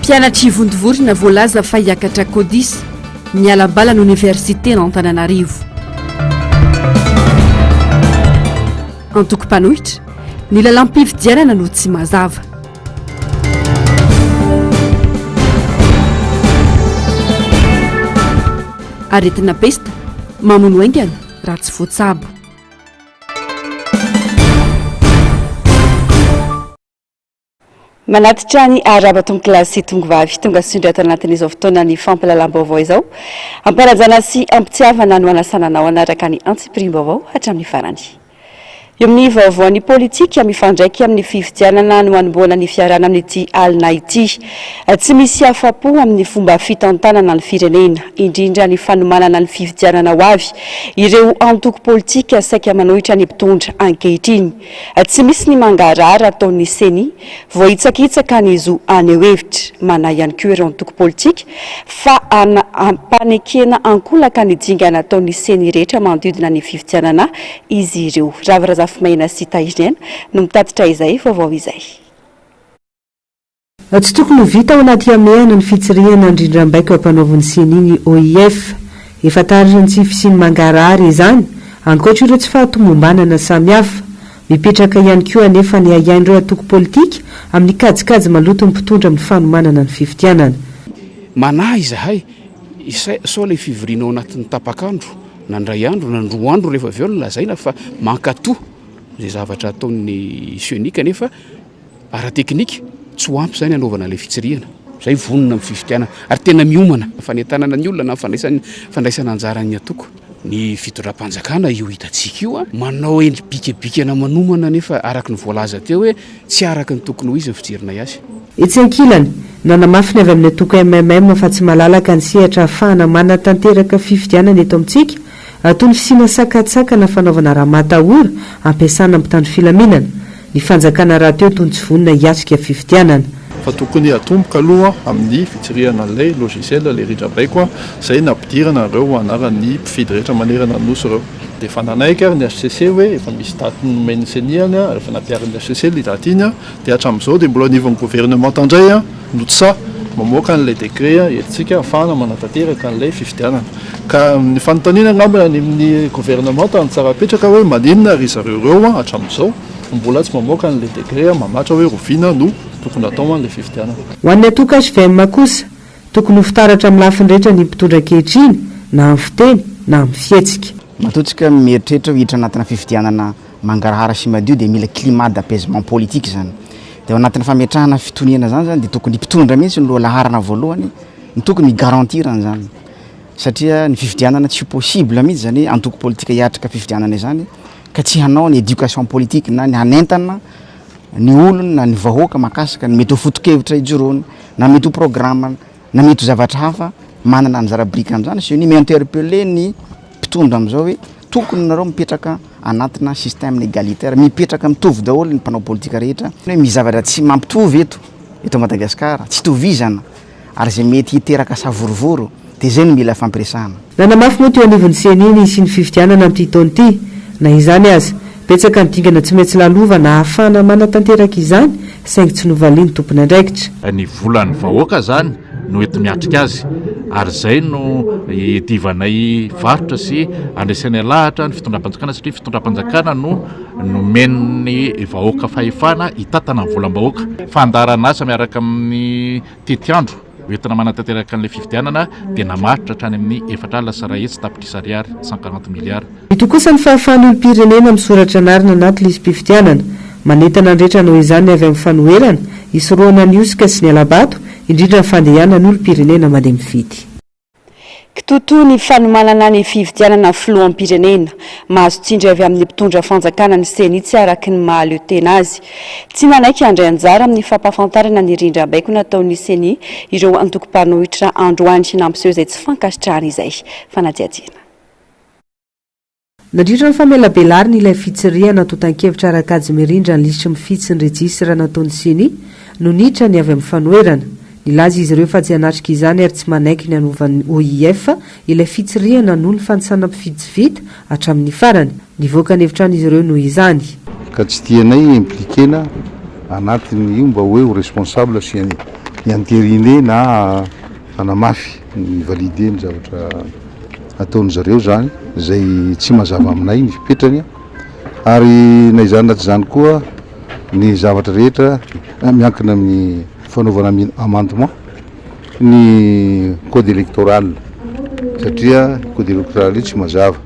Mpianatry Vontovorona voalaza fa hiakatra Kodis miala-bala n'université n'Antananarivo. Antoko-panohitra ny lalam-pifidianana no tsy mazava. Aretina pesta mamono aingana raha tsy voatsabo. Manatitra ny arabato mikilasy tongovavy tonga sondra ato anatin'izao fotoana ny fampalalam-baovao izao amparajana sy ampitiavana no anasananao anaraka ny antsipirim-baovao hatramin'ny farany. Eo amin'ny vaovaon'ny politika mifandraiky amin'ny fifidianana no anomboana ny fiarana amin'ity alina ity. Tsy misy afa-po amin'ny fomba fitantanana ny firenena, indrindra ny fanomanana ny fifidianana ho avy ireo antoko politika saika manohitra ny mpitondra ankehitriny. Tsy misy ny mangarara ataon'ny seni voaitsakitsaka ny zo aneo hevitra mana ihany koa ireo antoko politika fa ampanekena ankolaka ny dingana ataon'ny seni rehetra manodidina ny fifidianana izy ireo. Maina sy Tairena no mitatitra izay vaovao izay. Tsy tokony ho vita ao anaty amehana ny fitsirihana indrindram-baiko ampanaoviny seniny OIF. Efa tariny tsy fisiny mangarahary izany, ankoatra ireo tsy fahatomombanana samihafa. Mipetraka ihany koa anefa ny aiain'ireo antoko politika amin'ny kajikajy maloto ny mpitondra amin'ny fanomanana ny fifidianana. Manahy izahay, sao ilay fivoriana ao anatin'ny tapakandro, nandray andro, nandroa andro rehefa avy eo lazaina fa mankatoa izay zavatra ataon'ny sionika nefa ara-teknika tsy ho ampy izany anaovana ilay fitsirihana. Izay vonona amin'ny fifidianana ary tena miomana fanentanana ny olona na fandraisana anjarany atoko. Ny fitondram-panjakana io hitantsika io manao endry bikabikana manomana nefa araka ny voalaza teo hoe tsy araka ny tokony ho izy ny fijerina azy. Etsy ankilany, nanamafina avy amin'ny atoko MMM fa tsy malalaka ny sehatra ahafahana manatanteraka fifidianana eto amintsika. Toy ny fisiana sakatsakana fanaovana raha matahora ampiasana ampitandro filaminana. Ny fanjakana raha teo toy ny tsy vonina hiatrika fifidianana. Fa tokony atomboka aloha amin'ny fitsirihana ilay logiciel ilay rindram-baiko izay nampidirana ireo anaran'ny mpifidy rehetra manerana nosy ireo. Dia efa nanaiky ary ny HCC hoe efa misy daty nomeny seniany efa nampiarin'ny HCC ny daty iny dia hatramin'izao dia mbola anivon'ny gouvernement indray notsa mamoaka n'ilay décret entsika afahana manatanteraka n'ilay fifidianana. Ka ny fanontaniana angambany amin'ny gouvernement ny tsara petraka hoe maninona ary zareo ireo hatramin'izao mbola tsy mamoaka n'ilay décret mamatra hoe roviana no tokony atao an'ilay fifidianana. Ho an'ny atoko HVM kosa, tokony ho fitaratra amin'ny lafiny rehetra ny mpitondra ankehitriny na amin'ny fiteny na amin'ny fihetsika. Matotsika mieritreritra hiditra anatina fifidianana mangarahara sy madio dia mila climat d'apaisement politique zany. Dia ao anatin'ny fametrahana fitoniana zany dia tokony mpitondra mihitsy ny loha laharana voalohany ny tokony garantirana zany. Satria ny fifidianana tsy possible mihitsy zany antoko politika hiatrika fifidianana izany ka tsy hanao ny éducation politique na ny hanentana ny olona na ny vahoaka makasika ny mety ho foto-kevitra ijoroany na mety ho programme na mety ho zavatra hafa manana anjara brika amin'izany sy ny mi-interpeller ny mpitondra amin'izao hoe tokony nareo mipetraka anatina système égalitaire mipetraka mitovy daholo ny mpanao politika rehetra hoe misy zavatra tsy mampitovy eto Madagasikara tsy tovizana ary izay mety hiteraka savorovoro dia izay no mila fampiresahana. Nanamafy moa teo anivon'ny seniny sy ny fifidianana amin'ity taona ity na izany aza betsaka midingana tsy maintsy lalova na ahafahana manatanteraka izany saingy tsy novaliany tompony andraikitra. Ny volan'ny vahoaka zany no ety miatrika azy ary izay no idivanay varotra sy andraisanay lahatra ny fitondram-panjakana satria fitondram-panjakana no nomen'ny vahoaka fahefana hitatana ny volam-bahoaka. Fandarana asa miaraka amin'ny tetiandro hoentina manatanteraka an'ilay fifidianana dia namaritra hatrany amin'ny 4 lasa rahetsy tapitrisa ariary 140 miliara. Ito kosa ny fahafahan'ny olom-pirenena misoratra anarina anaty lisam-pifidianana manentana ny rehetra noho izany avy amin'ny fanoherana isoroana ny osika sy ny alabato indrindra ny fandehana ny olom-pirenena mandeha mifidy. Kitoto ny fanomanana ny fifidianana filoham-pirenena mahazo tsindry avy amin'ny mpitondra fanjakana ny seni tsy araky ny mahaleo tena azy. Tsy manaiky andray anjara amin'ny fampahafantarana ny rindram-baiko nataon'ny seni ireo antoko-panohitra androany sy nampiseho izay tsy fankasitrahana izay fanadihadiana. Nandritra ny famelabelary ilay fitsirihana totan-kevitra arakajy mirindra ny lisitry mifitsy ny rejistra nataon'ny seni no niditra ny avy amin'ny fanoherana. Nilaza izy ireo fa tsy hanatrika izany ary tsy manaiky ny anovan'ny OIF ilay fitsirihana noho ny fanisana mpifidy hatramin'ny farany. Nivoaka ny hevitrany izy ireo noho izany. Ka tsy tianay impliquena anatin'ny io mba hoe ho responsable sy ianterine na anamafy ny valide ny zavatra ataony zareo zany zay tsy mazava aminay ny fipetrany ary na izany naty zany koa ny zavatra rehetra miankina amin'ny fanaovana amendement ny code électoral satria code électoral io tsy mazava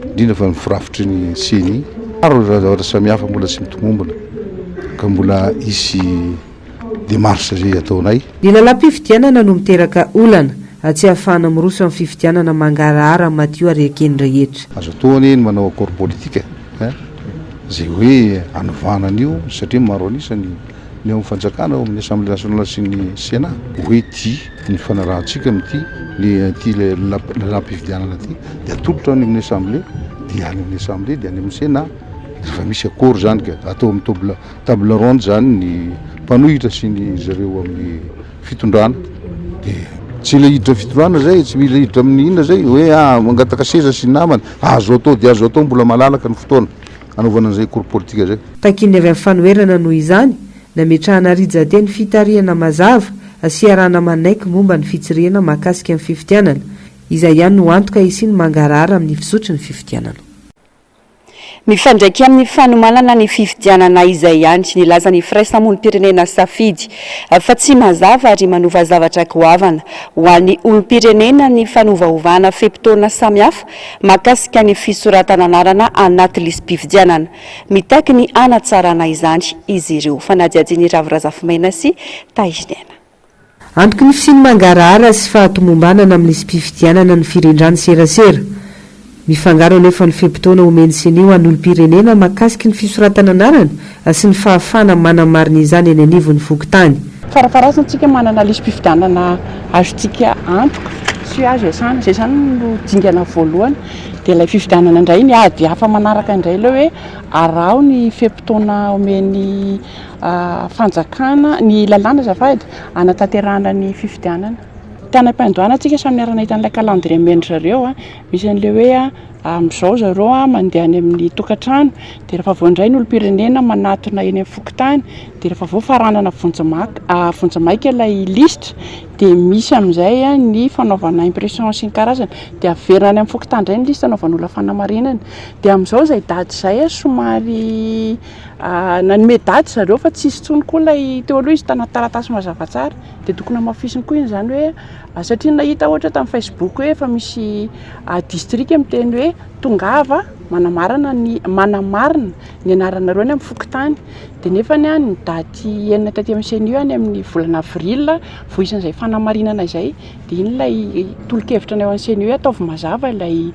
indrindra fa mifirafitry ny CENI maro zavatra samihafa mbola tsy mitomombona ka mbola isy démarche zay ataonay. Ny lalam-pifidianana no miteraka olana tsy ahafahana miroso amin'ny fifidianana mangarahara matio ary ekeny rehetra. Azo ataony ny manao accord politique zay hoe anovanan'io satria maro anisany ny amin'ny fanjakana ao amin'ny assemblée nationale sy ny Sénat hoe ty ny fanarahantsika amin'ity ty lalam-pifidianana ty dia atolotra any amin'ny assemblée dia any amin'ny assemblée dia any amin'ny Sénat rehefa misy accord zany ka atao amin'ny table ronde zany ny mpanohitra sy ny zareo amin'ny fitondrana dia tsy le hiditra fitondrana zay tsy mila hiditra amin'ny inona zay hoe mangataka seza sy namana azo atao dia azo atao mbola malalaka ny fotoana anaovana an'izay accord politique zay. Takiny avy amin'ny fanoherana noho izany nametrahana rijateny fitarihana mazava sy arahana manaiky momba ny fitsirihana mahakasika amin'ny fifidianana izay ihany no antoka isiny mangarahara amin'ny fisotry ny fifidianana. Mifandraiky amin'ny fanomanana ny fifidianana izay ihany tsy nilaza ny firaisamonim-pirenena safidy fa tsy mazava ary manova zavatra goavana ho an'ny olom-pirenena ny fanovaovana fepitona samihafa mahakasika ny fisoratana anarana anaty lisam-pifidianana mitaky ny anatsarana izany izy ireo fanadiadiany Ravirazafimaina sy Taiziniana. Antoky ny fisiny mangarahara sy fahatomombanana amin'ny lisam-pifidianana ny firendrany serasera. Mifangaro anefa ny fepitona omeny seny ho an'olom-pirenena mahakasiky ny fisoratana anarana sy ny fahafana manamarina izany eny anivon'ny fokontany. Farafarasantsika manana lisam-pifidianana azontsika antoka sy azo iasana zay zany no dingana voalohany dia ilay fifidianana indray ny ady hafa manaraka indray ilay hoe arao ny fepitona omeny fanjakana ny lalàna zafady anatanterahana ny fifidianana. Tany am-pandoana antsika samy niarana hitan'ilay calendrier meny zareo misy an'ilay hoe amin'izao zareo mandeha any amin'ny tokantrano dia rehefa voandray ny olom-pirenena manatona eny amin'ny fokontany dia rehefa voafaranana vonjamaika ilay listra dia misy amin'izay ny fanaovana impression sy ny karazana dia averina any amin'ny fokontany indray ny listra anaovan'olona fanamarinana dia amin'izao izay daty izay somary nanome daty zareo fa tsisy tsony koa ilay teo aloha izy taratasy mazava tsara dia tokony hamafisiny koa izany hoe satria nahita ohatra tamin'ny Facebook hoe efa misy district miteny hoe tongava manamarina ny anaranareo any amin'ny fokontany dia nefa ny daty enina taty amin'ny CENI any amin'ny volana avril vao isan'izay fanamarinana izay dia iny ilay tolo-kevitra ny ao amin'ny CENI hoe ataovy mazava ilay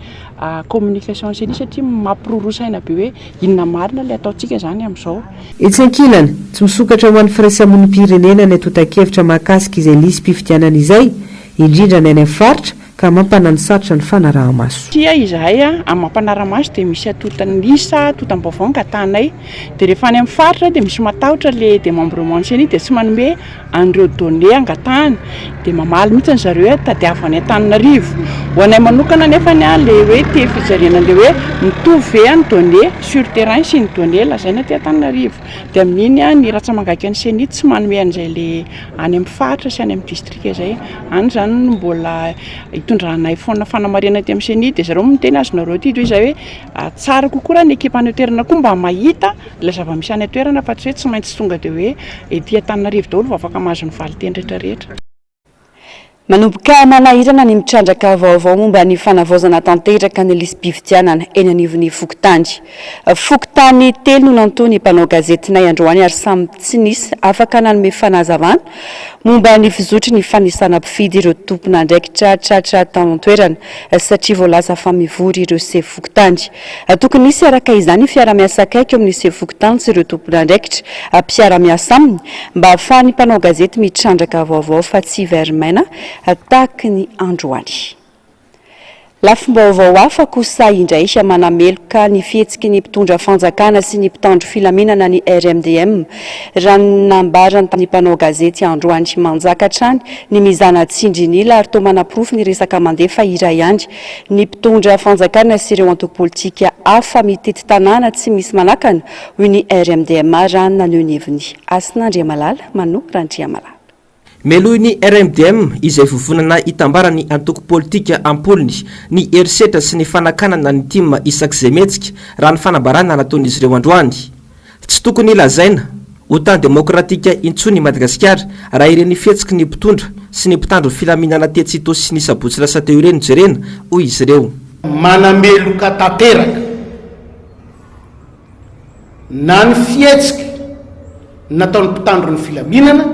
communication CENI satria mampirorosaina be hoe inona marina ilay ataontsika izany amin'izao. Etsy ankilany tsy misokatra ho an'ny firaisamonim-pirenena ny atotan-kevitra mahakasika izay lisam-pifidianana izay indrindra ny any amin'ny faritra ka mampananisarotra ny fanaraha-maso. Tia izahay amin'ny mampanara-maso dia misy atotany lisa atotam-baovao ngatanay dia rehefa any amin'ny faritra dia misy matahotra le démembrement CENI dia tsy manome an'ireo données angatahana dia mamaly mihitsy zareo tadiavany Antananarivo. Ho anay manokana nefa le hoe te fijaliana le hoe mitovy ny données sur terrain sy ny données lazaina aty Antananarivo dia amin'iny ny ratsamangaka ny CENI tsy manome an'izay le any amin'ny faritra sy any amin'ny district izay any zany mbola itondranay foana fanamarina aty amin'ny CENI dia zareo miteny azonareo ty toy izay hoe tsara kokoa raha ny ekipa any toerana koa mba mahita ilay zava-misy any toerana fa tsy hoe tsy maintsy tonga dia hoe ety Antananarivo daholo vao afaka mahazo ny valiteny rehetrarehetra. Manomboka manahirana ny mitrandraka vaovao momba ny fanavaozana tanteraka ny lisam-pifidianana eny anivon'ny fokontany. Fokontany telo no nantony mpanao gazetinay androany ary samy tsy nisy afaka nanome fanazavana momba ny fizotry ny fanisana mpifidy ireo tompon'andraikitra tratra tao an-toerana satria voalaza fa mivory ireo sefo fokontany. Tokony nisy araka izany fiara-miasa akaiky amin'ny sefo fokontany sy ireo tompon'andraikitra mpiara-miasa aminy mba ahafahany mpanao gazety mitrandraka vaovao fa tsy verimaina tahaka ny androany. Lafim-baovao hafa kosa indray manameloka ny fihetsiky ny mpitondra fanjakana sy ny mpitandro filaminana ny RMDM raha nambarany ny mpanao gazety androany manjaka hatrany ny mizana tsindrinila ary toa manaprofo ny resaka mandefa iray ihany ny mpitondra fanjakana sy ireo antoko politika hafa mitety tanàna tsy misy manakana hoy ny RMDM raha naneho ny heviny Asinandriamalala Randriamalala. melohy ny RMDM izay vovonana hitambarany antoko politika ampoliny ny erisetra sy ny fanakanana ny tima isak'izay metsika raha ny fanambarana nataon'izy ireo androany tsy tokony ilazaina ho tany demokratika intsony Madagasikara raha ireny fihetsiky ny mpitondra sy ny mpitandro filaminana tetsito sy ny sabotsy lasa teo ireny jerena hoy izy ireo manameloka tanteraka na ny fihetsika nataon'ny mpitandro ny filaminana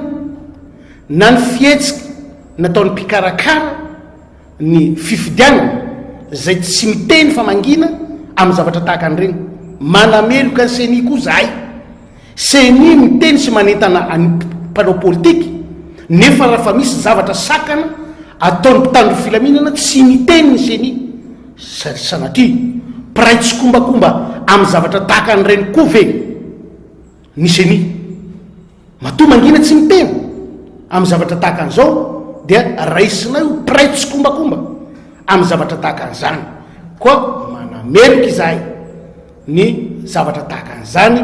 na ny fihetsika nataon'ny mpikarakara ny fifidianana zay tsy miteny fa mangina amin'ny zavatra tahaka an'ireny manameloka ny seni koa zahay seni miteny sy manentana mpanao politika nefa raha fa misy zavatra sakana ataon'ny mpitandro ny filaminana tsy miteny ny seni sanatria piray tsy kombakomba amin'ny zavatra tahaka an'ireny koa ve ny seni matoa mangina tsy miteny amin'ny zavatra tahaka an'izao dia raisinay ho piray tsy kombakomba amin'ny zavatra tahaka an'izany koa manameloka izahay ny zavatra tahaka an'izany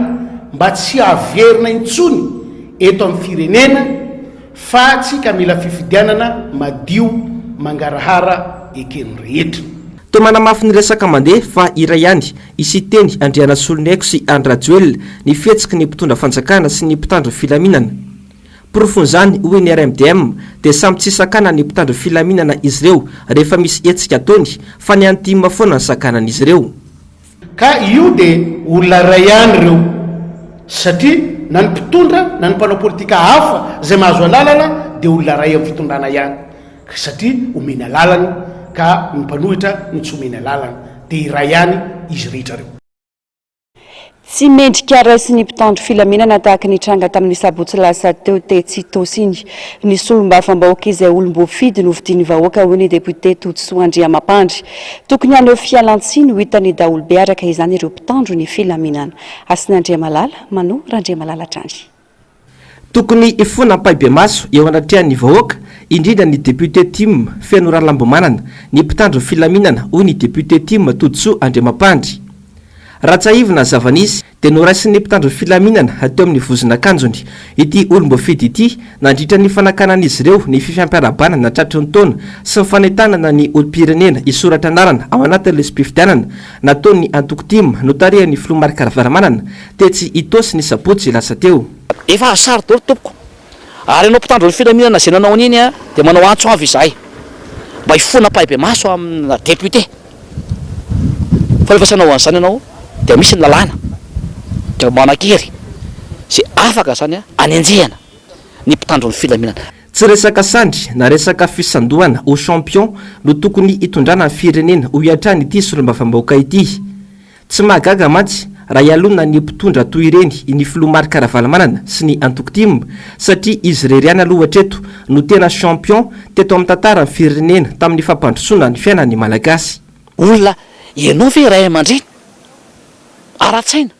mba tsy averina intsony eto amin'ny firenena fa tsika mila fifidianana madio mangarahara ekeny rehetra to manamafy ny resaka mandeha fa iray ihany isy teny Andriana Solonaiko sy Andrajoel ny fihetsiky ny mpitondra fanjakana sy ny mpitandro filaminana porofon'izany hoy ny RMDM dia samy tsy sakana ny mpitandro filaminana izy ireo rehefa misy hetsika ataony fa ny antima foana ny sakanan'izy ireo ka io dia olona ray ihany ireo satria na ny mpitondra na ny mpanao politika hafa zay mahazo alalana dia olona ray amin'ny fitondrana ihany satria omeny alalana ka ny mpanohitra ny tsy omeny alalana dia iray ihany izy rehetra reo tsy mendrika raisy ny mpitandro filaminana tahaka ny tranga tamin'ny sabotsy lasa teo Tetsitosiny ny solombavambahoaka izay olom-boafidy novidiany vahoaka hoy ny député Toutso Andriamampandry tokony haneo fialantsiny ho hitany daholo be araka izany ireo mpitandro ny filaminana Asiny Andriamalala mano Randriamalala Trandry tokony ifona paibe maso eo anatrihan'ny vahoaka indrindra ny député Tim Fenora Lambomanana ny mpitandro filaminana hoy ny député Tim Toutso Andriamampandry raha tsaivina zavanisy dia noraisin'ny mpitandro filaminana ateo amin'ny vozona kanjony ity olom-boafidy ity nandritra ny fanakanan'izy ireo ny fifampiarabana na tratry ny taona sy ny fanentanana ny olo-pirenena isoratra anarana ao anatin'ilay fifidianana nataony antoko Tim notarehany Filomarika Ravalomanana tetsy itosy ny sabotsy lasa teo efa asary dolo tompoko ary ianao mpitandro ny filaminana zay nanao an'iny a dia manao antso avy izahay mba hifona paibe maso amina député fa rehefa sanao an'izany ianao dia misy ny lalàna dia manakery sy afaka zany a anenjehana ny mpitandro ny filaminana tsy resaka sandry na resaka fisandohana au champion no tokony hitondrana ny firenena ho iatrany ity solombavambahoaka ity tsy mahagaga mantsy raha ialona ny mpitondra toy ireny ny Filomarika Ravalomanana sy ny antoko Tim satria izy reriany aloha hatreto no tena champion teto amin'ny tantara ny firenena tamin'ny fampandrosoana ny fiainan'ny malagasy olona ianao ve ray aman-dreny ara-tsaina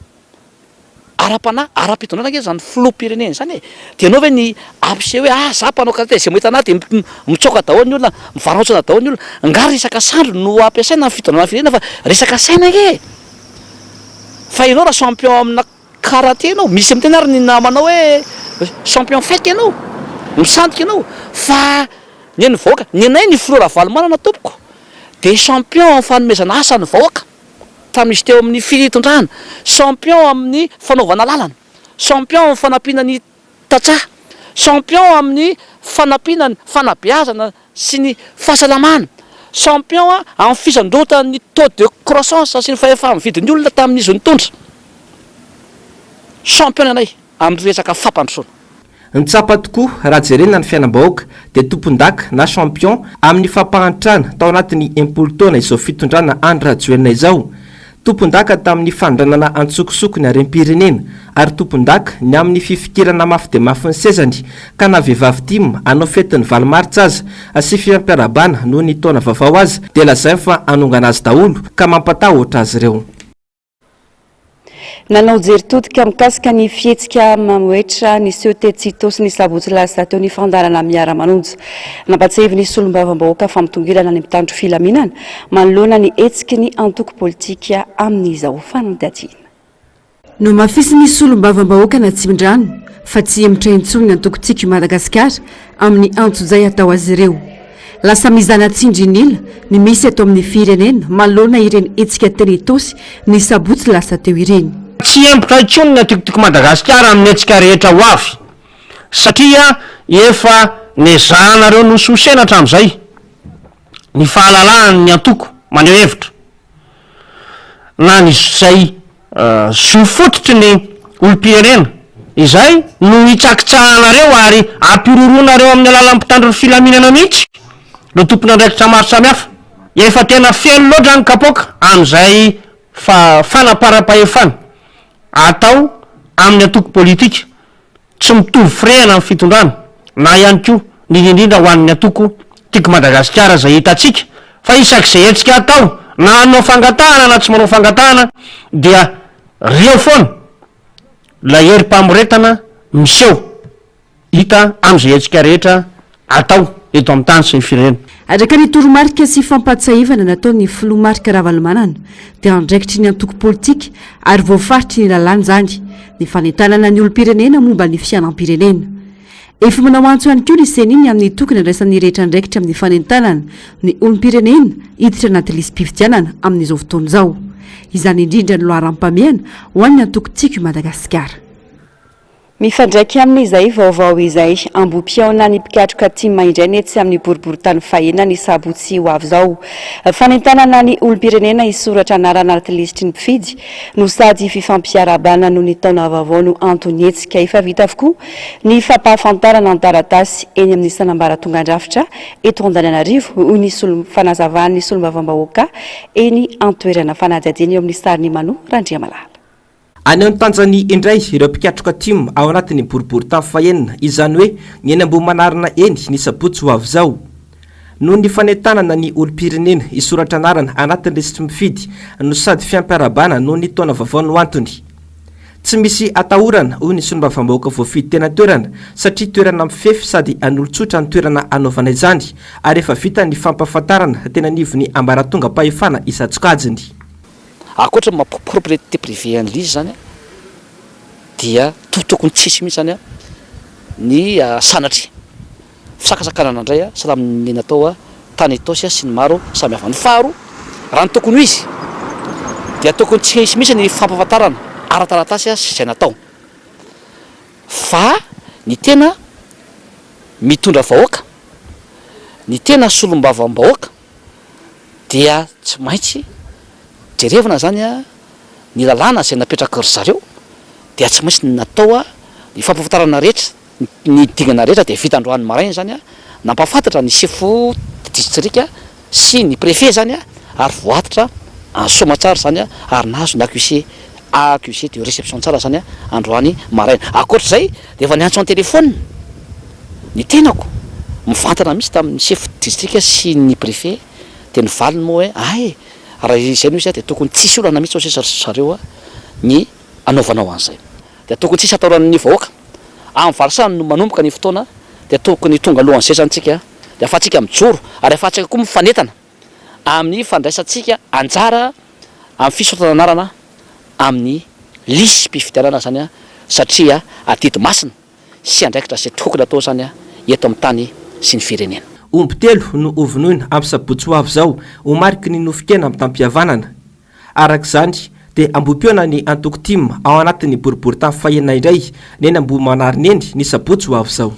ara-panahy ara-pitondrana ke zany filoham-pirenena zany e dia ianao ve ny ampise hoe za mpanao karate zay mahita anahy dia mitsoka daholo ny olona mivaraotsana daholo ny olona nga resaka sandro no ampiasaina ny fitondrana firenena fa resaka saina ke fa ianao raha champion amina karate ianao misy amin'ny tena ary ny namanao hoe champion faiky ianao misandoka ianao fa ny an'ny vahoaka ny anay ny Filoha Ravalomanana tompoko dia champion amin'ny fanomezana asa ny vahoaka tamin'izy teo amin'ny fitondrana champion amin'ny fanaovana lalana champion amin'ny fanampiana ny tatsaha champion amin'ny fanampiana ny fanabeazana sy ny fahasalamana champion amin'ny fisandrota ny taux de croissance sy ny fahefa mividin'ny olona tamin'izy nitondra champion anay amin'ny resaka fampandrosoana nitsapa tokoa raha jerena ny fiainam-bahoaka dia tompon-daka na champion amin'ny fampahantrana tao anatin'ny impolo taona izao fitondrana Andry Rajoelina izao tompon-daka tamin'ny fandranana antsokosokony harem-pirenena ary tompon-daka ny amin'ny fifikirana mafy dia mafy ny sezany ka na vehivavy Tim anao fetin'ny valomaritra aza sy fiampiarabana noho ny taona vaovao aza dia lazay fa anongana azy daholo ka mampatahotra azy ireo nanao jery todika mikasika ny fihetsika mamoetra ny seho Tetsitosy ny sabotsy lasa teo ny fandarana miara-manonja nampatsahivy ny solombavambahoaka famitongilana ny mpitandro filaminana manoloana ny hetsiky ny antoko politika amin'izao fanadihadiana no mafisy ny solombavambahoaka na Tsimondrano fa tsy mitraintsony nantokontsika i madagasikara amin'ny antsozay atao azy ireo lasa mizanatsindrinila ny misy atao amin'ny firenena malona ireny etsika teny itosy ny sabotsy lasa teo ireny tsy empotra intsony ny atokotoko madagasikara amin'ny etsika rehetra ho avy satria efa nezanareo nososenatra am'izay ny fahalalahany ny antoko maneho hevitra na nyzay zofototry ny olom-pirenena izay no hitsakitsahanareo ary ampiroroanareo amin'ny alalam-pitandrony filaminana mihitsy no tompony andraikitra maro samihafa efa tena feno loatra ny kapoka am'izay fanapara-pahefana atao amin'ny antoko politika tsy mitovy firehana amin'ny fitondrana na ihany koa ny indrindra ho an'ny antoko tiako madagasikara zay hitatsika fa isak'izay etsika atao na anao fangatahana na tsy manao fangatahana dia rio foana la herim-pamoretana miseho hita am'izay etsika rehetra atao eto amin'ny tany sy ny firenena araka ny toromarika sy fampatsahivana natao ny filomarika ravalomanana dia andraikitry ny antoko politika ary voafaritry ny lalàny zany ny fanentanana ny olo-pirenena momba ny fianam-pirenena efa manao antso ihany koa ny seniny amin'ny tokony andraisan'ny rehetra andraikitra amin'ny fanentanana ny olo-pirenena hiditra anaty lisym-pifidianana amin'izao fotoana izao izany indrindra ny loharam-pameana ho an'ny antokontsika i madagasikara mifandraiky amin'izay vaovao izay ambom-piaona ny mpikatroka tima indray ny etsy amin'ny boribory-tany fahena ny sabotsy ho avy zao fanentanana ny olo-pirenena isoratra anarana anaty lisitry ny mpifidy no sady fifampiarabana no ny taona vaovao no antony etsika efa vita avokoa ny fampahafantarana an-taratasy eny amin'ny sanambaratonga-drafitra eto Antananarivo hoy ny fanazavana ny solombavam-bahoaka eny antoerana fanadihadiana eo amin'ny sariny Mano Randriamalala any amin'ny tanjany indray ireo mpikatroka tim ao anatin'ny boribory-tany fahenina izany hoe ny eny ambony manarina eny ny sabotsy ho avy zao noho ny fanentanana ny olo-pirenena isoratra anarana anatin'ny resitry mifidy no sady fiampiarabana noho ny taona vaovao no antony tsy misy atahorana hoy ny solombavam-bahoaka voafidy tena toerana satria toerana mifefy sady an'olotsotra ny toerana anaovana izany ary efa vita ny fampahafantarana tena nivony ambaratonga mpahefana isatsokajiny akoatra mapropriété privé an'izy zany dia tokony tsisy mihitsy zany ny sanatry fisakasakanana indray salamy natao tany itosy sy ny maro samihafa ny faharo raha ny tokony izy dia tokony tsisy mihitsy ny fampahafantarana ara-taratasy sy zay natao fa ny tena mitondra vahoaka ny tena solombavam-bahoaka dia tsy maintsy jerevana zany ny lalàna zay napetraka ry zareo dia tsy maintsy natao ny fampahafantarana rehetra ny dingana rehetra dia vita androany marainy zany nampafantatra ny chef distrika sy ny préfet zany ary voatatra ansomatsara zany ary nahazo ny accusé de réception tsara zany androany maraina akoatra zay dia efa niantso an telefôna ny tenako mivantana mihitsy tamin'ny chef distrika sy ny préfet dia nivaliny moa hoe ay raha izay no izy dia tokony tsisy olana mihitsy osesareo ny anaovanao an'izay dia tokony tsisy ataoran'ny vahoaka amin'ny varsany no manomboka ny fotoana dia tokony tonga alohan'ny sesantsika dia afatsika mijoro ary afatsika koa mifanentana amin'ny fandraisantsika anjara amin'ny fisotrana anarana amin'ny lisy mpifidianana zany satria adidy masina sy andraikitra zay tokony atao zany eto amin'ny tany sy ny firenena omby telo no ovinoina amin'ny sabotsy ho avy zao ho mariky ny nofikena amin'ny tampihavanana arak'izany dia ambom-piona ny antoko tim ao anatin'ny boribory-tany fahenina indray neny ambony manariny eny ny sabotsy ho avy zao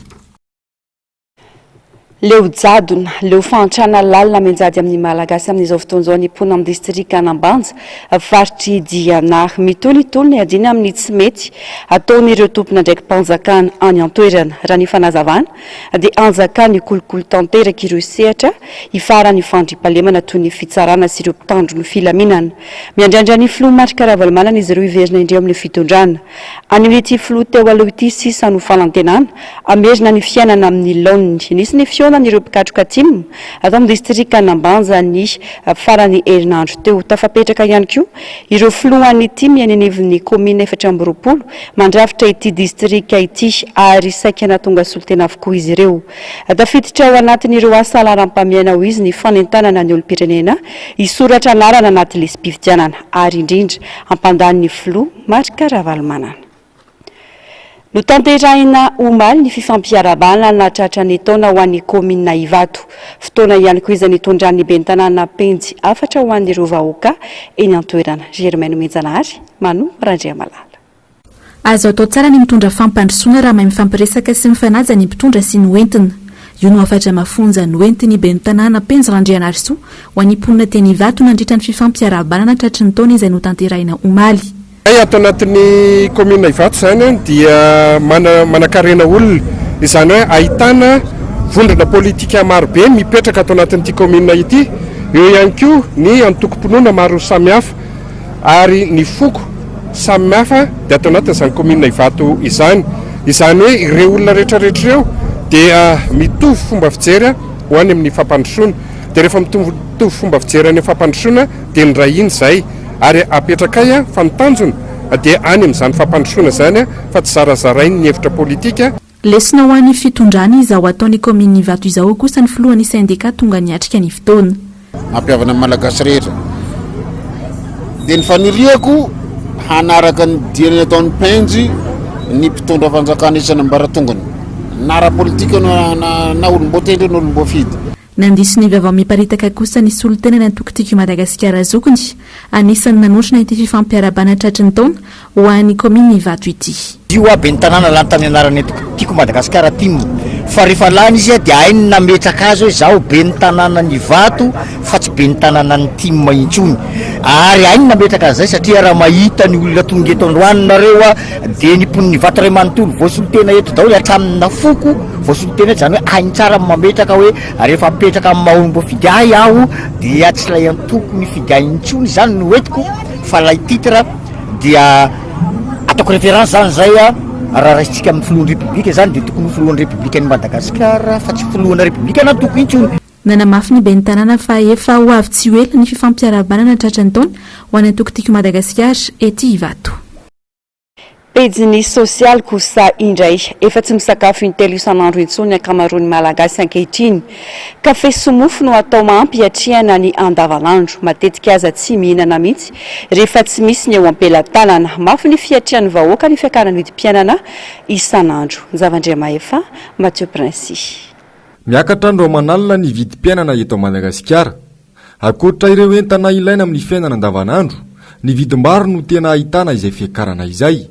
leo jadona leo fantrana lalina menjady amin'ny malagasy amin'izao fotoan'izao ny pona amin'ny distrika Anambanja faritry Dianahy mitolitolo ny adina amin'ny tsy mety ataon'ireo tompona ndraiky mpanjakana any antoerana raha ny fanazavana dia anjakany kolokolo tanteraka ireo sehatra hifarany fandrimpalemana toy ny fitsarana sy ireo mpitandro ny filaminana miandrandra ny filoha marika ravalomanana izy ireo hiverina indreo amin'ny fitondrana an'ity filoha teo aloha ity sisa no fanantenana amerina ny fiainana amin'ny laoniny nisy ny ireo mpikatroka tim atao amin'ny distrika Anambanja ny farany herinandro teo tafapetraka ihany koa ireo filohan'ny tim enenivon'ny komina 420 mandrafitra ity distrika ity ary saika natonga solotena avokoa izy ireo tafiditra ao anatin'ireo asa laram-pamiaina ho izy ny fanentanana ny olo-pirenena isoratra anarana anaty lisym-pifidianana ary indrindra ampandan'ny filoha marika ravalomanana no tanterahina omaly ny fifampiarabana natratra ny taona ho an'ny komina Ivato. Fotoana ihany koa izany tondrany ben'ny tanàna penjy afatra ho an'ireo vahoaka eny an-toerana. Germaine Menjanahary, Mano Randriamalala. Azo atao tsara ny mitondra fampandrosoana raha mahay mifampiresaka sy mifanaja ny mpitondra sy ny entina. Io no afatra mafonja ny entiny ben'ny tanàna penjy Randrianahary Soa ho an'ny mponina teny Ivato nandritra ny fifampiarabana natratry ny taona izay no tanterahina omaly. Ato anatin'ny komina Ivato zany dia manakarena olona izany hoe ahitana vondrana politika marobe mipetraka ato anatin'ity komina ity. Eo ihany koa ny antokom-pinoana maro samihafa ary ny foko samihafa dia ato anatin'izany komina Ivato izany. Izany hoe ireo olona rehetrarehetra ireo dia mitovy fomba fijery ho any amin'ny fampandrosoana. Dia rehefa mitovy fomba fijery any amin'ny fampandrosoana dia ny ray iny izay. Ary apetrakay fanotanjona dia any amin'izany fampandrosoana zany fa tsy zarazarainy ny hevitra politika. Lesona ho an'ny fitondrany izao ataon'ny komina Ivato izao kosa ny filohan'ny syndika tonga niatrika ny fotoana. Mampiavana ny malagasy rehetra dia ny faniriako hanaraka ny diany ataon'ny penjy ny mpitondra fanjakana isany ambaratongany nara politika na olom-botendry na olom-bofidy. Nandisy ny vavao miparitaka kosa ny solon-tena nantokotiko Madagasikara zokony anisan'ny nanotrona ity fifampiarabana tratry ny taona ho an'ny komina Ivato ity. Io aby ny tanàna lany anarany tiko Madagasikara timo fa rehefa lany izy dia hainy nametraka azy hoe zao be ny tanàna ny Ivato fa tsy be ny tanàna ny timo intsony ary hainy nametraka zay satria raha mahita ny olona tonga eto androany nareo dia ny mponina Ivato ray manontolo voasolon-tena eto daholo hatramin'ny nafoko voasolon-tena zany hoe hainy tsara mametraka hoe rehefa apetraka amin'ny mahombo fiday aho dia tsy lay antoko ny fiday intsony zany no etiko fa lay titre dia ataoko référence zany zay raha raisitsika amin'ny filohan'ny république zany dia tokony filohan'ny république any Madagasikara fa tsy filohana république natoko intsony. Nanamafy ny ben'ny tanàna fa efa ho avy tsy ho ela ny fifampiarabana natratra ny taona ho an'ny antokotiko Madagasikara ety Ivato. Pejiny sosialy kosa indray efa tsy misakafo intelo isan'andro intsony ankamaroan'ny malagasy ankehitriny. Kafe sy mofo no atao mampy hiatrihana ny andavanandro. Matetika aza tsy mihinana mihitsy rehefa tsy misy ny eo am-pelantanana. Mafy ny fiatrihan'ny vahoaka ny fiakaran'ny vidim-pianana isan'andro. Zavandriamahefa, Mathieu Princy. Miakatra andro aman'alina ny vidim-pianana eto Madagasikara. Akoatra ireo entana ilaina amin'ny fiainana andavanandro, ny vidim-bary no tena ahitana izay fiakarana izay.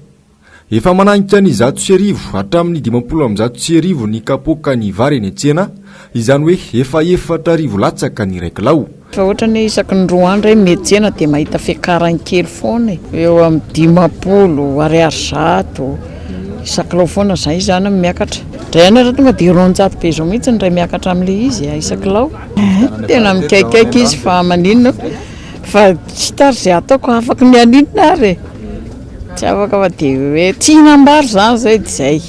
Efa mananika ny 100,000 hatramin'ny 50,000 ny kapoaka ny vary eny an-tsena, izany hoe efa 4,000 latsaka ny iray kilao. Fa ohatra ny isaky ny 2 andro metsena dia mahita fiakarany kely foana eo amin'ny 50 ariary 100 isakilao foana zay zany miakatra. Dray anatra tonga dia 400 peso mihitsy ny ray miakatra amin'ilay izy isakilao. Tena mikaikaiky izy fa maninona fa tsy tary zay ataoko afaka ny aninona ary. Tsy afaka fa dia hoe tsy hinam-bary zany zay zay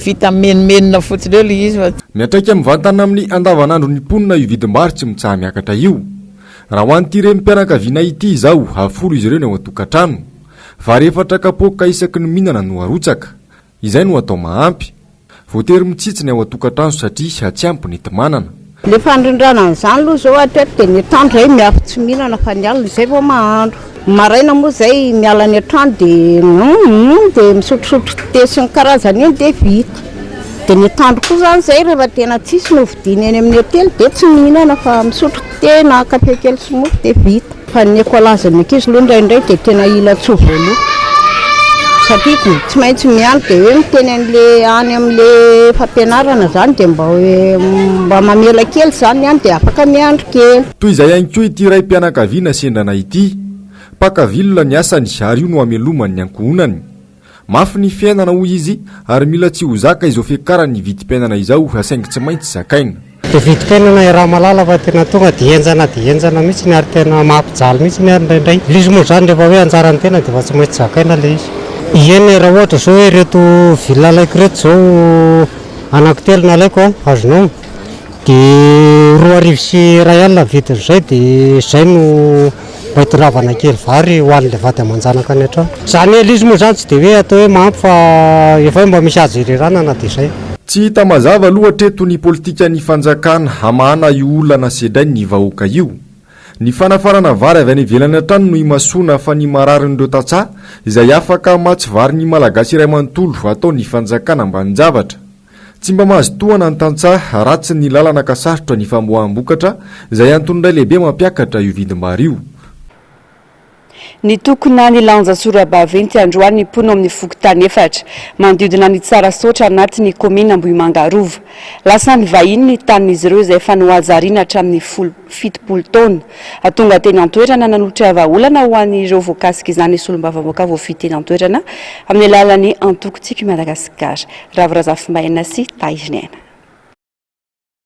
vita menimenina fotsiny eo ilay izy. Miatraika mivantana amin'ny andavanandro ny mponina io vidim-bary tsy mitsaha miakatra io. Raha ho an'ity renim-pianakaviana ity izao 10 izy ireo ny ao an-tokantrano, vary 4 kapoaka isaky ny mihinana no arotsaka. Izay no atao mahampy. Voatery mitsitsy ny ao an-tokantrano satria tsy ampy ny timanana. Le fandrindrana an'izany aloha zao atreto dia ny atoandro zay miafy tsy mihinana fa ny alina izay vao mahandro. Maraina moa zay miala ny atoandro dia misotrosotro te sy ny karazany iny dia vita. Dia ny atoandro koa zany zay rehefa tena tsisy no vidiana eny amin'ny hotely dia tsy mihinana fa misotro te na kafe kely sy mofo dia vita. Fa ny ekolazan'ny ankizy aloha indraindray dia tena ila tsovoaloha. Satria tsy maintsy miandry dia hoe miteny an'ilay any amin'ilay fampianarana zany dia mba mamela kely zany any dia afaka miandry kely. Toy izay ihany koa ity ray mpianakaviana sendrana ity. Pakavilona ny asany ary io no amelomany ny ankohonany. Mafy ny fiainana hoy izy ary mila tsy ho zaka izao fiakarany ny vidim-piainana izao asaingy tsy maintsy zakaina. Dia vidim-piainana raha malala fa tena tonga dia enjana mihitsy ny ary tena mampijaly mihitsy ny ary indraindray. Ilay izy moa zany rehefa hoe anjarany tena dia fa tsy maintsy zakaina ilay izy. Eny raha ohatra zao hoe reto villa alaiko reto zao anankitelo nalaiko azonao dia 2,000 sy R1 vidin'izay dia izay no maitonravana kely vary ho an'ilay vady aman-janaka any hatrany. Zany hoe izy moa zany tsy dia hoe atao hoe mampy fa efa hoe mba misy azy ireranana dia izay. Tsy hita mazava aloha treto ny politika ny fanjakana hamahana io olana sedray ny vahoaka io. ny fanafarana vary avy any ivelany atrano no imasoana fa ny mararin'ireo tatsaha izay afaka matsy vary ny malagasy iray manontolo atao ny fanjakana ambaninjavatra. Tsy mba mahazo tohana ny tantsaha ratsy ny lalana kasarotra ny famboaham-bokatra izay antonon'iray lehibe mampiakatra io vidim-bary io. Ny tokona ny lanja Sorabaventy androany mpono amin'ny fokotany efatra manodidina ny tsara sotra anatin'ny komina Ambohimanga Rova. Lasa ny vahiny ny tanin'izy ireo izay efa nohazariana hatramin'ny 70 taona. Tonga teny an-toerana nanotra vahaolana ho an'ireo voakasika izany solombavam-baoaka voafity teny an-toerana amin'ny alalan'ny Antokotsiky Madagasikara. Ravirazafimaina sy Taizinaina.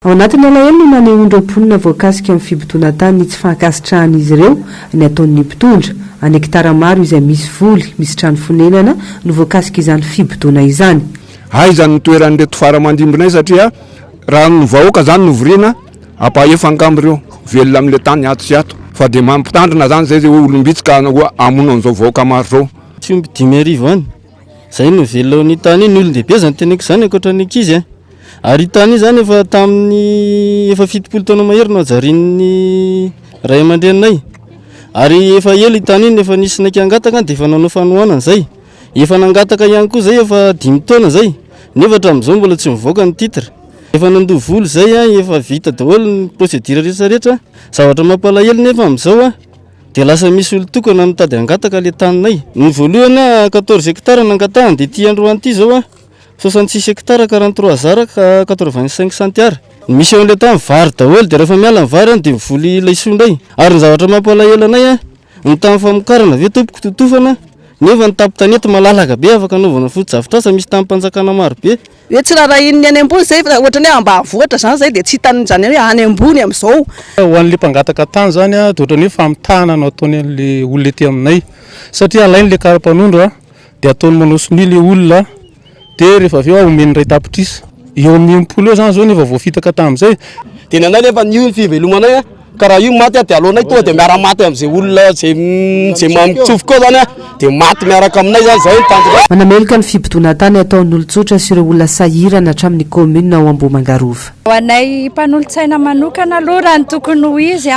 Ao anatin'ny alahelo no nanehoan'ireo mponina voakasika amin'ny fibotoana tany tsy fankasitrahan'izy ireo ny ataon'ny mpitondra any hektara maro izay misy voly misy trano fonenana no voakasika izany fibotoana izany. Izany ny toeran'ireto faramandrimbonay satria raha ny vahoaka zany no voriana ampahefa angambreo velona amin'le tany ato sy ato fa dia mampitandrina zany zay hoe olombitsika hoe amono an'izao vahoaka maro zao. Fomba 10,000 any zay no velona ny tany ny olon-dehibe zany teneko zany ankoatra ny ankizy ary tany zany efa tamin'ny efa 70 taona mahery no ajarian'ny ray aman-dreninay ary efa ela tany iny efa nisy naky angataka dia efa nanao fanohanana zay efa nangataka ihany koa zay efa 10 taona zay nefa hatramin'izao mbola tsy mivoaka ny titre efa nandoa voly zay efa vita daholo ny procédure rehetrarehetra zavatra mampalahelo nefa amin'izao dia lasa misy olo tokana mitady angataka le taninay ny voalohany 14 hectara nangatahany dia ty androany ity zao 66 hectara 43,085 centiara. Misy ao le tany vary daholo dia rehefa miala ny vary dia mivoly ilay sondray ary ny zavatra mampalahelo anay ny tany famokarana ve tompoko totofana nefa ny tampitanety malalaka be afaka anaovana foto-drafitrasa misy tampim-panjakana maro be. Hoe tsy raha iny any ambony zay ohatrany hoe ambanivohitra zany zay dia tsy hitan'izany hoe any ambony amin'izao. Ho an'le mpangataka tany zany dia ohatrany hoe famitahana no ataony an'le olona ety aminay satria alainy le karapanondro dia ataony manosony le olona dia rehefa avy eo omeny ray tapitrisa eo amin'ny 10 eo zany zao nefa voafitaka tamin'izay dia nanay nefa ny fivelomanay ka raha io maty dia alohanay tonga dia miara maty amin'izay olona zay mamitsofoka koa zany dia maty miaraka aminay zany zay tanjona. Manamelika ny fibotoana tany ataon'olon-tsotra sy ireo olona sahirana hatramin'ny komina ao Ambohimanga Rova. Ho anay mpanolotsaina manokana aloha raha ny tokony ho izy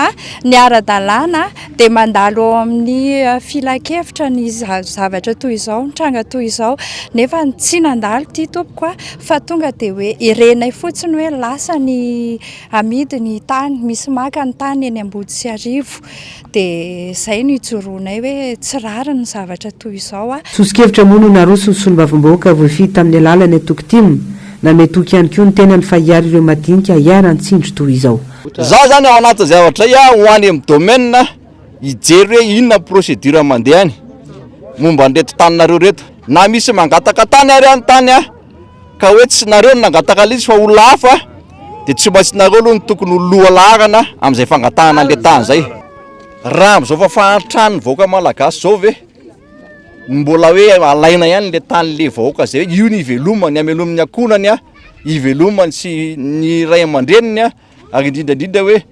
ny ara-dalàna dia mandalo ao amin'ny filakevitra ny zavatra toy izao, ny tranga toy izao nefa tsy nandalo ity tompoko fa tonga dia hoe irenay fotsiny hoe lasa ny amidy ny tany misy maka ny tany eny Amboditsiarivo dia izay no ijoroanay hoe tsy rary ny zavatra toy izao. Sosikevitra moa no naroso ny solombavam-bahoaka voafita amin'ny alalany Antokotim na metoky ihany koa ny tena ny fahiary ireo madinika hiara ny tsindro toy izao. Za zany ao anaty zavatra ho any amin'ny domaine hijery hoe inona procédure mandehany momba an'reto taninareo reto na misy mangataka tany ary any tany ka hoe tsy nareo nangataka lizy fa olona hafa dia tsy maintsy nareo aloha ny tokony loha lahagana amin'izay fangatahana an'le tany zay. Raha amin'izao fa fahantrany vahoaka malagasy zao ve mbola hoe alaina ihany le tany le vahoaka zay io ny ivelomany amelomany akonany ivelomany sy ny ray aman-dreniny ary indrindrandrindra hoe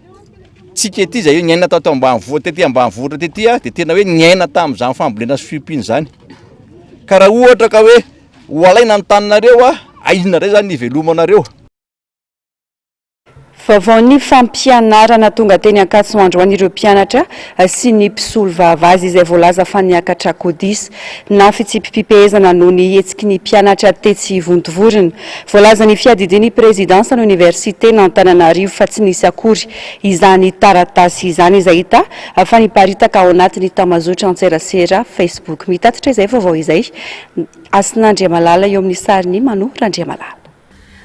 tsika ety zay nyaina tao ambanivohitra tety ambanivohitra tety dia tena hoe nyaina tamin'izany fambolena sy fiompiana zany ka raha ohatra ka hoe ho alaina ny taninareo aina ray zany ivelomanareo. Vaovao fampianarana tonga teny Ankatso androan'ireo mpianatra sy ny mpisolo vavazy izay voalaza fa niakatra kodisy na fitsipipipehezana noho ny hetsiky ny mpianatra tetsy vontovorona. Voalaza ny fiadidin'ny présidence ny université n'Antananarivo fa tsy nisy akory izany taratasy izany izay hita fa niparitaka ao anatin'ny tamazotra antserasera Facebook. Mitatitra izay vaovao izay Asin'Andriamalala eo amin'ny sariny Mano Randriamalala.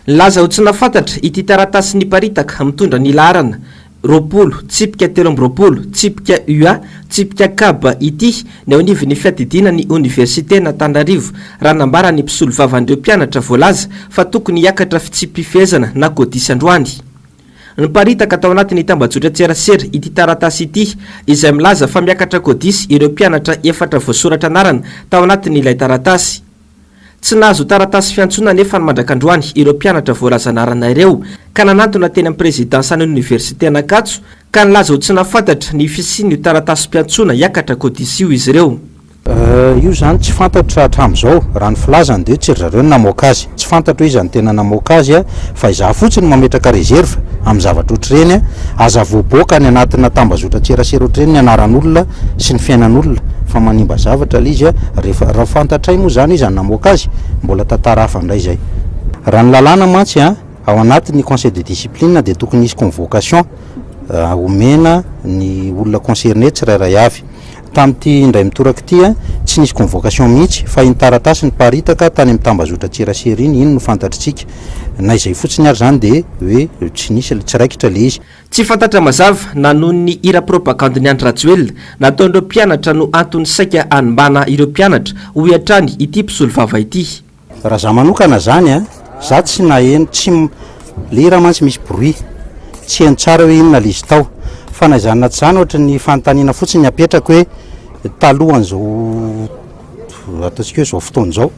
Laza ho tsy nafantatra ity taratasy niparitaka mitondra ny laharana 20 tsipika 13 tsipika UA tsipika kaba ity ny ao anivon'ny fiadidinan'ny université n'Antananarivo raha nambara ny mpisolo vavan'ireo mpianatra voalaza fa tokony hiakatra fitsipifehezana na kodisy androany. Niparitaka tao anatin'ny tambajotra tserasera ity taratasy ity izay milaza fa miakatra kodisy ireo mpianatra 4 voasoratra anarana tao anatin'ilay taratasy. Tsy nahazo taratasy fiantsona nefa ny mandrakandroany ireo mpianatra voalaza anarana ireo ka nanantona teny amin'ny présidence ny université Ankatso ka nilaza ho tsy nafantatra ny fisian'io taratasy mpiantsona hiakatra kodisy io izy ireo. io zany tsy fantatra hatramin'izao raha ny filazany de tsy ry zareo ny namoaka azy tsy fantatra hoe izany tena namoaka azy a fa izaho fotsiny mametraka reserve amin'ny zavatra ohatr'ireny a aza voaboaka ny anatina tambazotra tserasera ohatr'ireny ny anaran'olona sy ny fiainan'olona fa manimba zavatra le izy a rehefa raha fantatray moa zany izany namoaka azy mbola tantara hafa indray zay raha ny lalàna mantsy a ao anatin'ny conseil de discipline de tokony isy convocation omena ny olona concerné tsirairay avy tamin'ity indray mitoraka ity a tsy nisy convocation mihitsy fa iny taratasy ny paritaka tany amin'ny tambazotra tserasera iny no fantatritsika na izay fotsiny ary zany de hoe tsy nisy tsy raikitra le izy tsy fantatra mazava na noho ny ira propagande ny andro ratsoelona nataon'ireo mpianatra no antony saika anombana ireo mpianatra ho iatrany ity mpisolo vava ity raha za manokana zany a za tsy naheno tsy le raha mantsy misy bruit tsy haino tsara hoe inona le izy tao fa na izany naty zany ohatra ny fanontaniana fotsiny apetraka hoe talohan'izao ataontsika hoe zao fotoana zao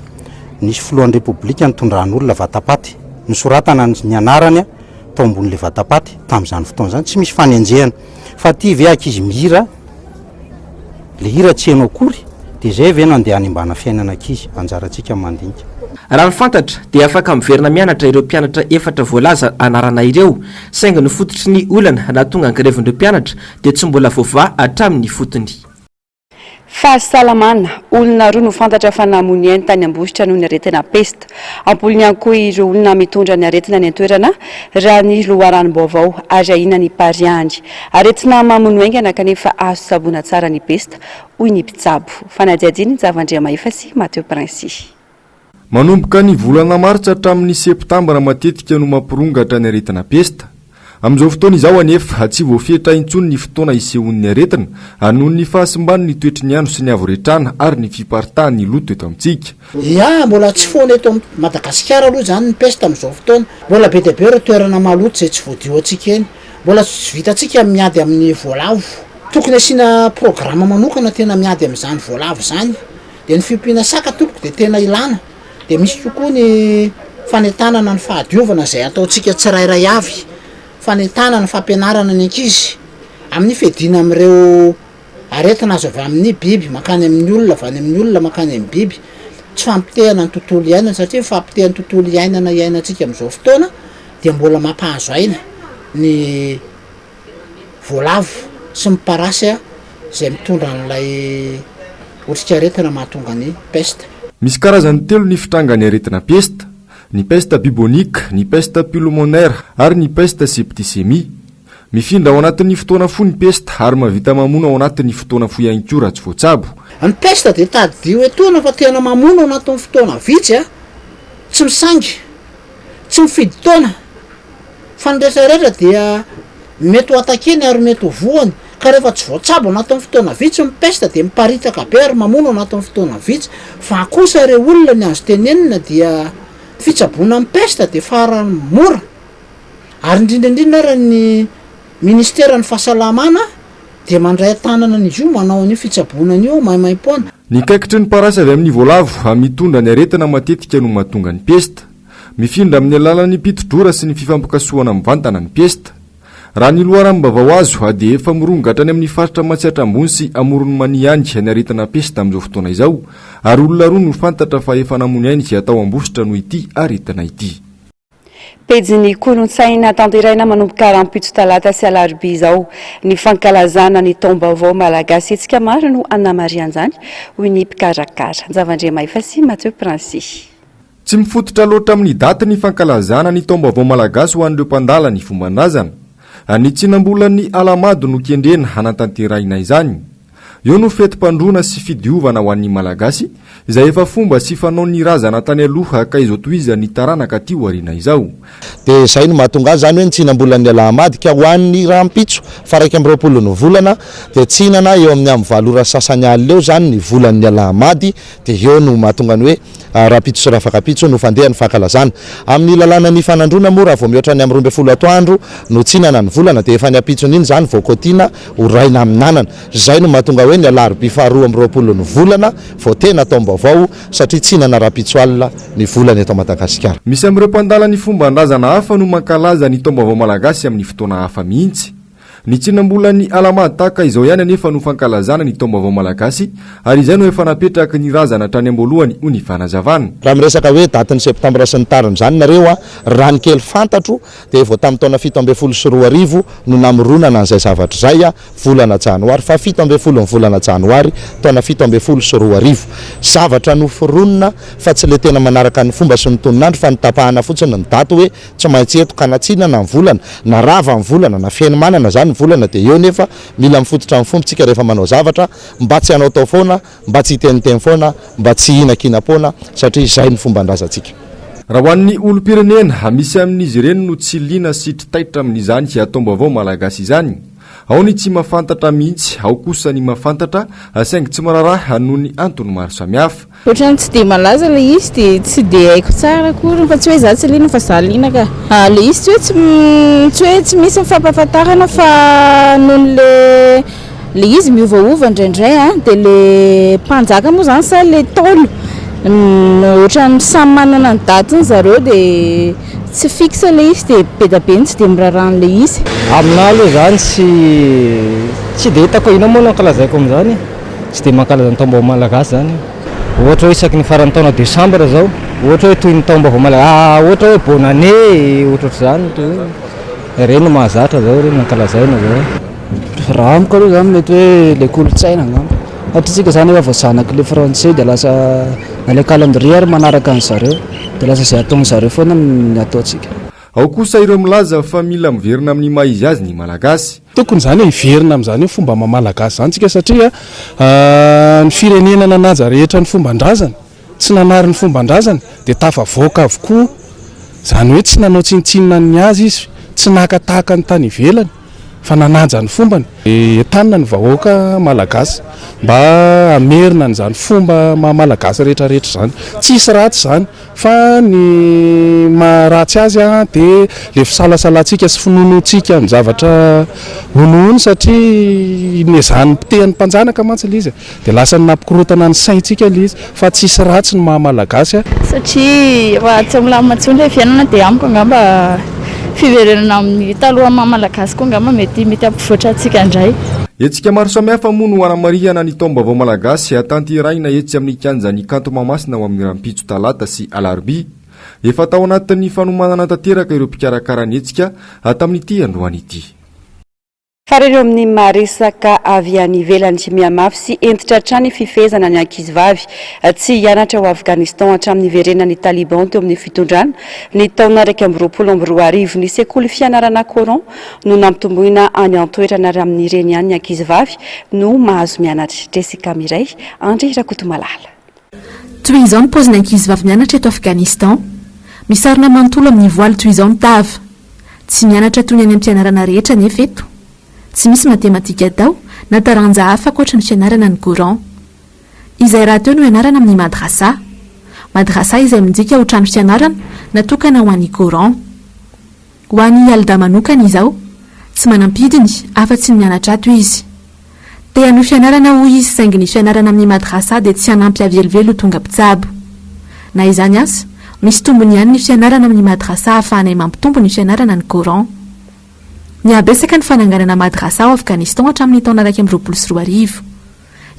nisy filohan'ny repoblika nitondran'olona vatapaty nisoratana ny anarany a tao ambon'le vatapaty tamin'izany fotoana zany tsy misy fanenjehana fa ty ve akizy mihira le hira tsy haino akory de zay ve no andeha any ambana fiainana ankizy anjarantsika mandinika raha ny fantatra dia afaka miverina mianatra ireo mpianatra efatra voalaza anarana ireo saingy ny fototry ny olana na tonga angrevindreo mpianatra dia tsy mbola voava hatramin'ny fotony fahasalamana olona roa no fantatra fa namony ainy tany ambositra noho ny aretina pesta ampoliny ihany koa ireo olona mitondra ny aretina ny antoerana raha ny loharano-baovao ary ahina ny pariandry aretina mamono aingana kanefa azo sabona tsara ny pesta hoy ny mpitsabo fanadiadiny ny zavandria mahefasy Mateo Princy manomboka ny volana martsa hatramin'ny septambra matetika no mampirongatra ny aretina pesta amin'izao fotoana izao anefa tsy voafetra intsony ny fotoana isehon'ny aretina anoho ny fahasimbany ny toetry ny andro sy ny avoretrana ary ny fiparitahan'ny loto eto amintsika ia mbola tsy foana eto Madagasikara aloha zany ny pesta amin'izao fotoana mbola be dia be ireo toerana maloto zay tsy voadio antsika eny mbola tsy vitantsika miady amin'ny voalavo tokony asiana programa manokana tena miady amin'izany voalavo zany dia ny fiompiana saka tompoko dia tena ilana dia misy tokoa ny fanentanana ny fahadiovana zay ataontsika tsirairay avy fanentanana ny fampianarana ny ankizy amin'ny fiadina amin'ireo aretina azo avy amin'ny biby makany amin'ny olona avy any amin'ny olona makany amin'ny biby tsy fampitehana ny tontolo iainana satria fampitehana tontolo iainana iainantsika amin'izao fotoana dia mbola mampahazo aina ny voalavo sy miparasy zay mitondra n'ilay otrika aretina mahatonga ny pesta misy karazany telo ny fitrangany aretina pesta ny peste bubonique ny peste pulmonaire ary ny peste septicémie mifindra ao anatin'ny fotoana fo ny pesta ary mahavita mamono ao anatin'ny fotoana fo ihany koa raha tsy voatsabo ny pesta dia tadidio etoana fa tena mamono ao anatin'ny fotoana vitsy a tsy misangy tsy mifidy taona fa ny rehetrarehetra dia mety ho atakeny ary mety ho voany ka rehefa tsy voatsabo anatin'ny fotoana vitsy ny pesta dia miparitaka be ary mamono anatin'ny fotoana vitsy fa kosa ireo olona ny azo tenenina dia fitsaboana ny pesta dia farany mora ary indrindraindrindra raha ny ministera ny fahasalamana dia mandray tanana n'izy io manao ny fitsaboana io maimaimpona ny kaikitry ny parasy avy amin'ny voalavo mitondra ny aretina matetika no mahatonga ny pesta mifindra amin'ny alalan'ny pitodrora sy ny fifampokasoana mivantana ny pesta raha ny loharano-bavao azo dia efa mirongatra any amin'ny faritra matsiatra ambony sy amorony mani andy ny aretina pesta amin'izao fotoana izao ary olona roa no fantatra fa efa namony ainy izay atao ambositra noho ity aretina ity pejiny kolontsaina tanteraina manomboka rahampitso talata sy alarobia izao ny fankalazana ny taom-baovao malagasy etsika maro no anamarian'izany hoy ny mpikarakara zavandria mahefasy Mateo Princy tsy mifototra loatra amin'ny daty ny fankalazana ny taom-baovao malagasy ho an'ireo mpandala ny fombanazana ny tsinam-bolan'ny alamady no kendrena hanatanteraina izany eo no fetim-pandrona sy fidiovana ho an'ny malagasy izay efa fomba sy fanao ny razana tany aloha ka izao toizany taranaka ty arina izao dia zay no mahatonga azy zany hoe nitsinam-bolan'ny alamady ka ho an'ny rahampitso fa raiky amin'ny roapolo ny volana dia tsinana eo amin'ny amin'ny valora sasany alina eo zany ny volan'ny alamady dia eo no mahatonga ny hoe rahampitso sy rafakapitso no fandeha ny fankalazana amin'ny lalàna ny fanandrona moa raha vao mihoatra ny amin'ny 12 atoandro no tsinana ny volana dia efa ny apitsony iny zany voakotiana ho raina amin'nanana zay no mahatonga hoe ny alarobia faharoa amin'ny roapolo ny volana vao tena taom-baovao satria tsinana rahampitso alina ny volana eto Madagasikara misy amin'ireo mpandala ny fomban-drazana hafa no mankalaza ny taom-baovao malagasy amin'ny fotoana hafa mihitsy ny tsinam-bolany alamady tahaka izao ihany anefa no fankalazana ny taom-baovao malagasy ary izay no efa napetraka ny razana hatrany am-boalohany ho ny fanazavana. Raha miresaka hoe datin'ny septambra sy ny tariny zany nareo raha ny kely fantatro dia vao tamin'ny taona 17 no namoronana an'izay zavatra zay volana janoary fa 17 ny volana janoary taona 17 zavatra noforonina fa tsy le tena manaraka ny fomba sy ny toninandro fa nitapahana fotsiny ny daty hoe tsy maintsy eto kanatsinana ny volana na rava ny volana na fiainy manana zany ny volana dia eo nefa mila mifototra ny fombontsika rehefa manao zavatra mba tsy hanao tao foana mba tsy hiteniteny foana mba tsy hinakina foana satria izay ny fomban-drazantsika. Raha ho an'ny olom-pirenena misy amin'izy ireny no tsy liana sitry taitra amin'izany ataom-baovao malagasy izany. Ao ny tsy mahafantatra mihitsy, ao kosa ny mahafantatra saingy tsy mararaha noho ny antony maro samihafa. Ohatrany tsy dia malaza ilay izy dia tsy dia haiko tsara akory fa tsy hoe za tsy liana fa za liana ka. Ilay izy tsy hoe tsy misy mifampahafantarana fa noho le izy miovaova indraindray dia le mpanjaka moa zany sa le taolo ohatrany samy manana ny datiny zareo dia tsy fixe le izy dia be da be tsy dia mirarana le izy. Aminah aloha zany tsy dia hitako ina moa no ankalazaiko amin'izany tsy dia mankalaza ny taom-baovao malagasy zany ohatra hoe isaky ny faran'ny taona desambra zao ohatra hoe toy ny taom-baovao malagasy ohatra hoe bonne année ohatra zany reny mahazatra zao reny ankalazaina zao raha amiko aloha zany mety hoe le kolotsaina ngamba atritsika zany efa voazanaky le français dia lasa na le calendrier manaraka ny zareo dia lasa izay ataony zareo foana ny ataontsika. Ao kosa ireo milaza fa mila miverina amin'ny maizy azy ny malagasy. Tokony zany hiverina amin'izany hoe fomba malagasy zany tsika satria ny firenena nanaja rehetra ny fomban-drazana tsy nanary ny fomban-drazana dia tafavoaka avokoa zany hoe tsy nanao tsinitsinina ny azy izy tsy nakatahaka ny tany ivelany fa nanaja ny fombany entanina ny vahoaka malagasy mba amerina n'izany fomba malagasy rehetrarehetra zany tsisy ratsy zany fa ny maharatsy azy dia le fisalasalantsika sy finonotsika amin'ny zavatra honohony satria nezany mpitehan'ny mpanjanaka mantsy ilay izy dia lasa napikorotana ny saintsika ilay izy fa tsisy ratsy ny mahamalagasy satria raha tsy milamina intsony le fiainana dia amiko angamba fiverenana amin'ny taloha malagasy koa ngamba mety ampivoatra antsika indray. Etsika maro samihafa moa no anamarihana ny taom-baovao malagasy atanteraina etsy amin'ny kianjan'ny kanto Mahamasina ao amin'ny rampitso talata sy alarobia. Efa tao anatin'ny fanomanana tanteraka ireo mpikarakarany etsika tamin'ity androany ity. Farereo amin'ny maresaka avy any ivelany tsy mihamafy sy entitra hatrany fifezana ny ankizivavy tsy hianatra ao Afghanistan hatramin'ny verenan'ny Taliban teo amin'ny fitondrana ny taona 2024 ny sekoly fianarana Coran no nampitomboina any an-toerana amin'ny ireny ihany ny ankizivavy no mahazo mianatra. Jessica Miray, Andry Rakotomalala. Toy izao ny paoziny ankizivavy mianatra eto Afghanistan, misarona manontolo amin'ny voaly toy izao ny tava. Tsy mianatra toy ny any am-pianarana rehetra nefa eto. Tsy misy matematika tao na taranja hafa ankoatra ny fianarana ny Coran. Izay raha teo no ianarana amin'ny madrasa. Madrasa izay midika ho trano fianarana natokana ho an'ny Coran. Ho an'ny alda manokana izao, tsy manampidiny afa-tsy ny mianatra ato izy. Te hanao fianarana ho izy saingy ny fianarana amin'ny madrasa dia tsy hanampy avelivelo tonga mpitsabo. Na izany aza, misy tombony ihany ny fianarana amin'ny madrasa ahafahanay mampitombo ny fianarana ny Coran. Niabesaka ny fananganana madrasa ao Afghanistan hatramin'ny taona 2024.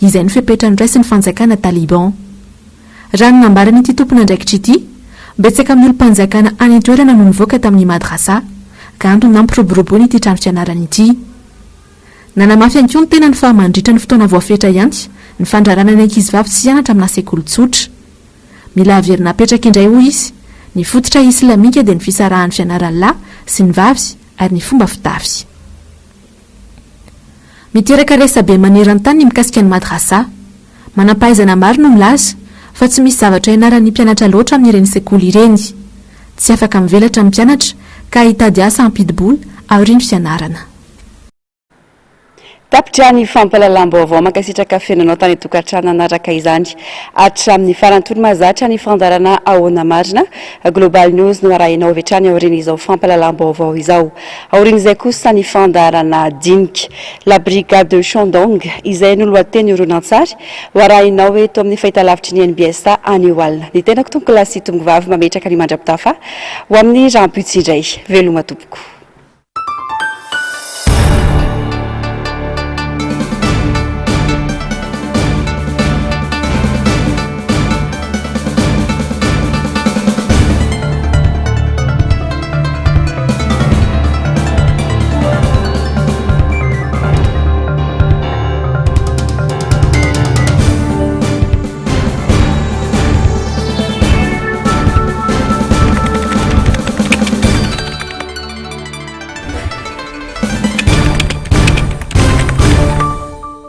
Izay ny fepetra ny ray sy ny fanjakana Taliban. Raha ny nambarany ity tompona andraikitra ity, betsaka amin'ny olo-mpanjakana any toerana no nivoaka tamin'ny madrasa, ka antony nampiroboroboany ity trano fianarana ity. Nanamafy ihany koa ny tena ny fahamandritra ny fotoana voafetra ihany ny fandrarana ny ankizivavy tsy hianatra amina sekoly tsotra. Mila averina apetraka indray ho izy, ny fototra islamika dia ny fisarahan'ny fianarana lahy sy ny vavy ary ny fomba fitafy. Miteraka resabe maneran-tany mikasika ny madrasa, manampahaizana maro no milaza fa tsy misy zavatra ianaran'ny mpianatra loatra amin'ireny sekoly ireny. Tsy afaka mivelatra ny mpianatra ka hitady asa ampidibola aorian'ny fianarana. Tapitra ny fampalalam-baovao makasitraka fiainanao tany tokantrano anaraka izany hatramin'ny farantolo mahazatra ny fandarana ahoana marina. Global News no arahinao avy hatrany aoriana izao fampalalam-baovao izao. Aorian'izay kosa ny fandarana Dink la brigade de Chandong izay no lohateny horonan-tsary ho arahinao eto amin'ny fahitalavitry ny NBS any Oalina. Ny tenako tompoko lasy tomboko vavy mametraka ny mandrapitafa ho amin'ny rampitso indray veloma tompoko.